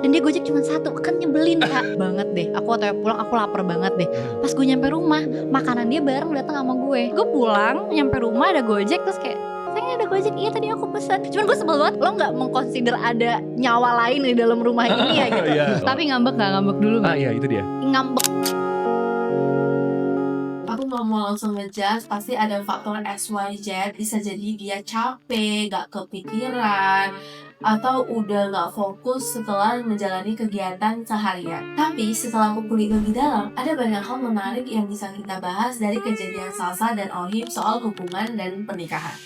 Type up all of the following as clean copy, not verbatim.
Dan dia Gojek cuma satu, kan nyebelin Kak banget deh. Aku waktu pulang aku lapar banget deh. Pas gue nyampe rumah, makanan dia bareng datang sama gue. Gue pulang, nyampe rumah ada Gojek terus kayak, sayang ada Gojek, iya tadi aku pesan. Cuman gue sebel banget, lo gak mengconsider ada nyawa lain di dalam rumah ini ya gitu. Tapi ngambek gak? Ngambek dulu gak? Iya itu dia. Ngambek. Aku gak mau langsung ngejudge, pasti ada faktor XYZ. Bisa jadi dia capek, gak kepikiran, atau udah gak fokus setelah menjalani kegiatan seharian. Tapi setelah aku kulik lebih dalam, ada banyak hal menarik yang bisa kita bahas dari kejadian Salsa dan Ohim soal hubungan dan pernikahan.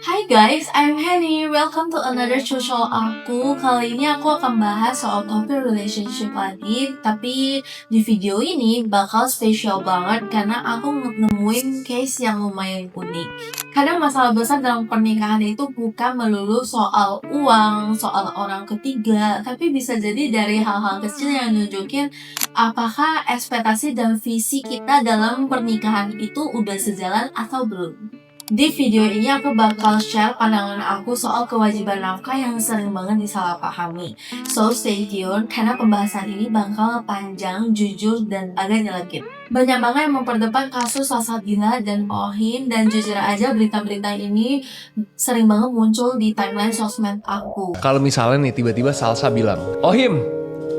Hai guys, I'm Henny. Welcome to another social aku. Kali ini aku akan bahas soal topik relationship lagi. Tapi di video ini bakal spesial banget karena aku nemuin case yang lumayan unik. Kadang masalah besar dalam pernikahan itu bukan melulu soal uang, soal orang ketiga, tapi bisa jadi dari hal-hal kecil yang nunjukin apakah ekspektasi dan visi kita dalam pernikahan itu udah sejalan atau belum. Di video ini aku bakal share pandangan aku soal kewajiban nafkah yang sering banget disalahpahami. So stay tune karena pembahasan ini bakal panjang, jujur, dan agak nyelekit. Banyak banget yang memperdebat kasus Salsabila dan Ohim, dan jujur aja berita-berita ini sering banget muncul di timeline sosmed aku. Kalau misalnya nih tiba-tiba Salsa bilang, Ohim,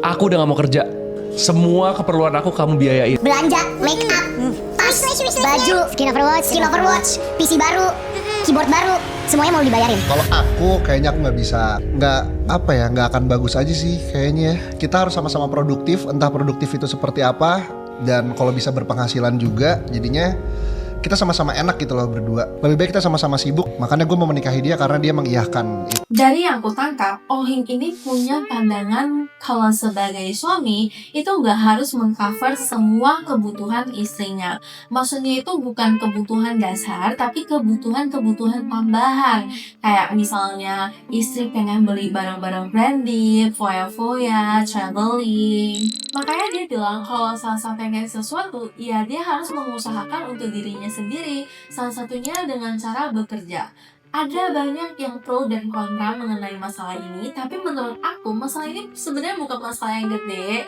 aku udah gak mau kerja. Semua keperluan aku kamu biayain. Belanja, make up, tas, baju, skin overwatch, PC baru, keyboard baru, semuanya mau dibayarin. Kalau aku kayaknya aku nggak akan bagus aja sih kayaknya. Kita harus sama-sama produktif, entah produktif itu seperti apa, dan kalau bisa berpenghasilan juga, jadinya kita sama-sama enak gitu loh berdua. Lebih baik kita sama-sama sibuk, makanya gue mau menikahi dia karena dia mengiyakan itu. Dari yang aku tangkap, Ohim ini punya pandangan kalau sebagai suami itu nggak harus mengcover semua kebutuhan istrinya. Maksudnya itu bukan kebutuhan dasar, tapi kebutuhan tambahan. Kayak misalnya istri pengen beli barang-barang branded, foya-foya, traveling. Makanya dia bilang kalau Salsa pengen sesuatu, ya dia harus mengusahakan untuk dirinya sendiri. Salah satunya dengan cara bekerja. Ada banyak yang pro dan kontra mengenai masalah ini, tapi menurut aku masalah ini sebenarnya bukan masalah yang gede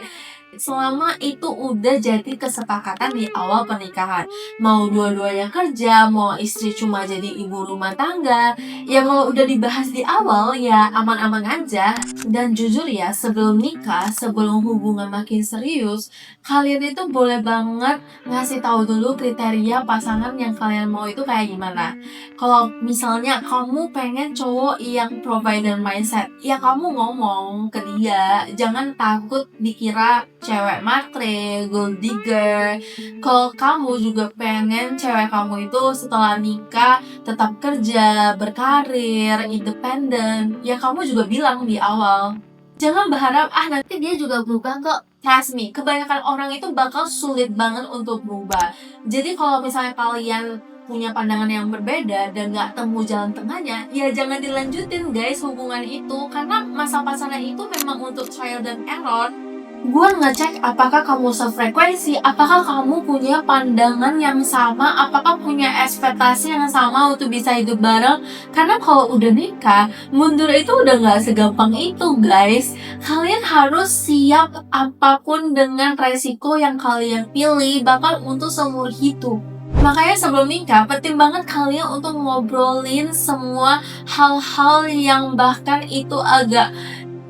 selama itu udah jadi kesepakatan di awal pernikahan. Mau dua-duanya kerja, mau istri cuma jadi ibu rumah tangga, ya kalau udah dibahas di awal ya aman-aman aja. Dan jujur ya, sebelum nikah, sebelum hubungan makin serius, kalian itu boleh banget ngasih tahu dulu kriteria pasangan yang kalian mau itu kayak gimana. Kalau misalnya kamu pengen cowok yang provider mindset, ya kamu ngomong ke dia, jangan takut dikira cewek matre, gold digger. Kalau kamu juga pengen cewek kamu itu setelah nikah tetap kerja, berkarir, independen, ya kamu juga bilang di awal. Jangan berharap nanti dia juga berubah kok. Trust me, kebanyakan orang itu bakal sulit banget untuk berubah. Jadi kalau misalnya kalian punya pandangan yang berbeda dan gak temu jalan tengahnya, ya jangan dilanjutin guys hubungan itu, karena masa pacaran itu memang untuk trial dan error. Gue ngecek apakah kamu sefrekuensi, apakah kamu punya pandangan yang sama, apakah punya ekspektasi yang sama untuk bisa hidup bareng. Karena kalau udah nikah, mundur itu udah gak segampang itu guys. Kalian harus siap apapun dengan resiko yang kalian pilih, bahkan untuk seumur hidup. Makanya sebelum nikah, penting banget kalian untuk ngobrolin semua hal-hal yang bahkan itu agak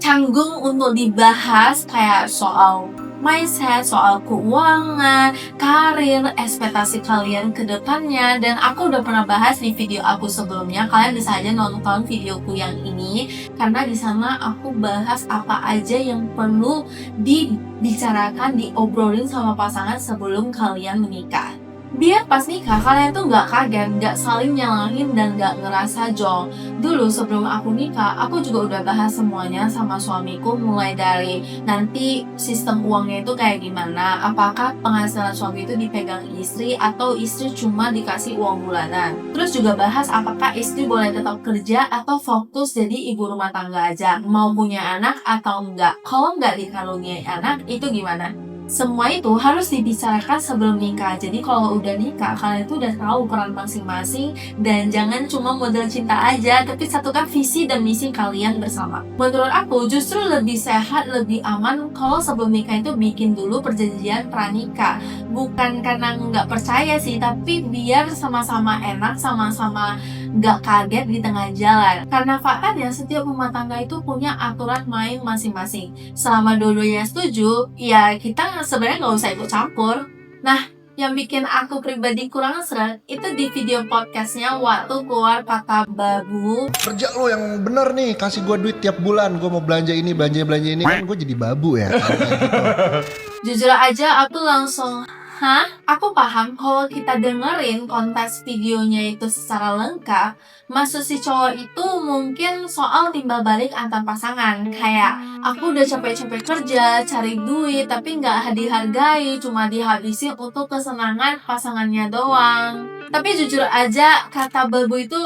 canggung untuk dibahas, kayak soal mindset, soal keuangan, karir, ekspektasi kalian ke depannya. Dan aku udah pernah bahas di video aku sebelumnya, kalian bisa aja nonton videoku yang ini, karena di sana aku bahas apa aja yang perlu dibicarakan, diobrolin sama pasangan sebelum kalian menikah. Biar pas nikah kalian tuh gak kaget, gak saling nyalahin, dan gak ngerasa jong. Dulu sebelum aku nikah, aku juga udah bahas semuanya sama suamiku, mulai dari nanti sistem uangnya itu kayak gimana, apakah penghasilan suami itu dipegang istri atau istri cuma dikasih uang bulanan. Terus juga bahas apakah istri boleh tetap kerja atau fokus jadi ibu rumah tangga aja, mau punya anak atau enggak. Kalau enggak dikaruniai anak, itu gimana? semua itu harus dibicarakan sebelum nikah. Jadi kalau udah nikah, kalian itu udah tahu peran masing-masing dan jangan cuma modal cinta aja, tapi satukan visi dan misi kalian bersama. Menurut aku justru lebih sehat, lebih aman kalau sebelum nikah itu bikin dulu perjanjian pranikah. Bukan karena nggak percaya sih, tapi biar sama-sama enak, sama-sama nggak kaget di tengah jalan. Karena faktanya setiap rumah tangga itu punya aturan main masing-masing. Selama dua-duanya setuju, ya kita sebenarnya nggak usah ikut campur. Nah, yang bikin aku pribadi kurang seret itu di video podcastnya waktu keluar kata babu. Kerja lo yang bener nih, kasih gue duit tiap bulan, gue mau belanja ini, belanja ini, kan gue jadi babu ya. Jujur aja aku langsung hah? Aku paham kalau kita dengerin konteks videonya itu secara lengkap, maksud si cowok itu mungkin soal timbal balik antar pasangan. Kayak, aku udah capek-capek kerja, cari duit, tapi nggak dihargai, cuma dihabisin untuk kesenangan pasangannya doang. Tapi jujur aja, kata babu itu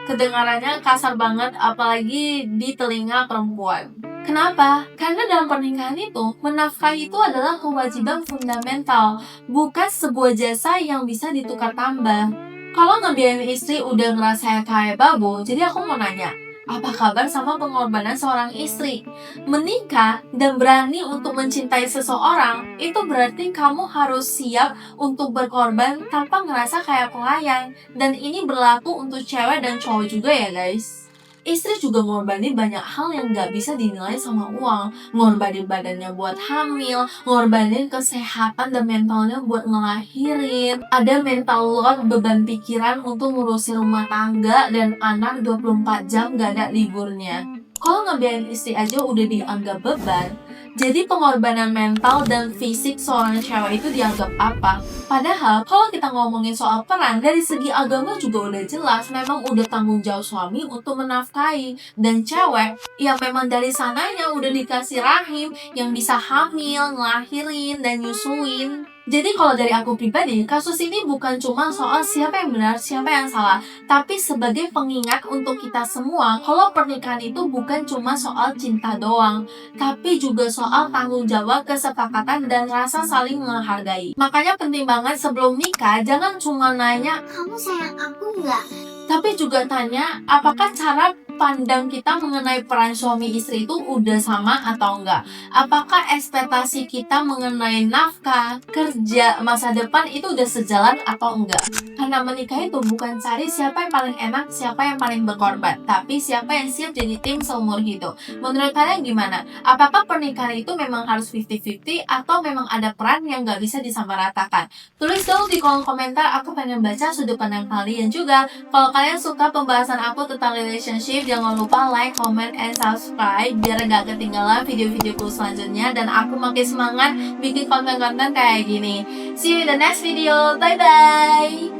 kedengarannya kasar banget, apalagi di telinga perempuan. Kenapa? Karena dalam pernikahan itu, menafkahi itu adalah kewajiban fundamental, bukan sebuah jasa yang bisa ditukar tambah. Kalau ngebiayain istri udah ngerasa kayak babu, jadi aku mau nanya, apa kabar sama pengorbanan seorang istri? Menikah dan berani untuk mencintai seseorang, itu berarti kamu harus siap untuk berkorban tanpa ngerasa kayak pelayan. Dan ini berlaku untuk cewek dan cowok juga ya guys. Istri juga ngorbanin banyak hal yang gak bisa dinilai sama uang. Ngorbanin badannya buat hamil, ngorbanin kesehatan dan mentalnya buat ngelahirin. Ada mental load, beban pikiran untuk ngurusin rumah tangga dan anak 24 jam gak ada liburnya. Kalau ngebiayain istri aja udah dianggap beban, jadi pengorbanan mental dan fisik seorang cewek itu dianggap apa? Padahal kalau kita ngomongin soal peran, dari segi agama juga udah jelas, memang udah tanggung jawab suami untuk menafkahi. Dan cewek yang memang dari sananya udah dikasih rahim, yang bisa hamil, ngelahirin, dan nyusuin. Jadi kalau dari aku pribadi, kasus ini bukan cuma soal siapa yang benar, siapa yang salah, tapi sebagai pengingat untuk kita semua kalau pernikahan itu bukan cuma soal cinta doang, tapi juga soal tanggung jawab, kesepakatan, dan rasa saling menghargai. Makanya penting banget sebelum nikah, jangan cuma nanya, Kamu sayang aku nggak? tapi juga tanya, apakah cara pandang kita mengenai peran suami istri itu udah sama atau enggak? Apakah ekspektasi kita mengenai nafkah, kerja, masa depan itu udah sejalan atau enggak? Karena menikah itu bukan cari siapa yang paling enak, siapa yang paling berkorban, tapi siapa yang siap jadi tim seumur hidup. Menurut kalian gimana? Apakah pernikahan itu memang harus 50-50 atau memang ada peran yang gak bisa disamaratakan? Tulis dong di kolom komentar, aku pengen baca sudut pandang kalian juga. Kalau kalian suka pembahasan aku tentang relationship, jangan lupa like, comment, and subscribe biar gak ketinggalan video-videoku selanjutnya dan aku makin semangat bikin konten-konten kayak gini. See you in the next video. Bye bye.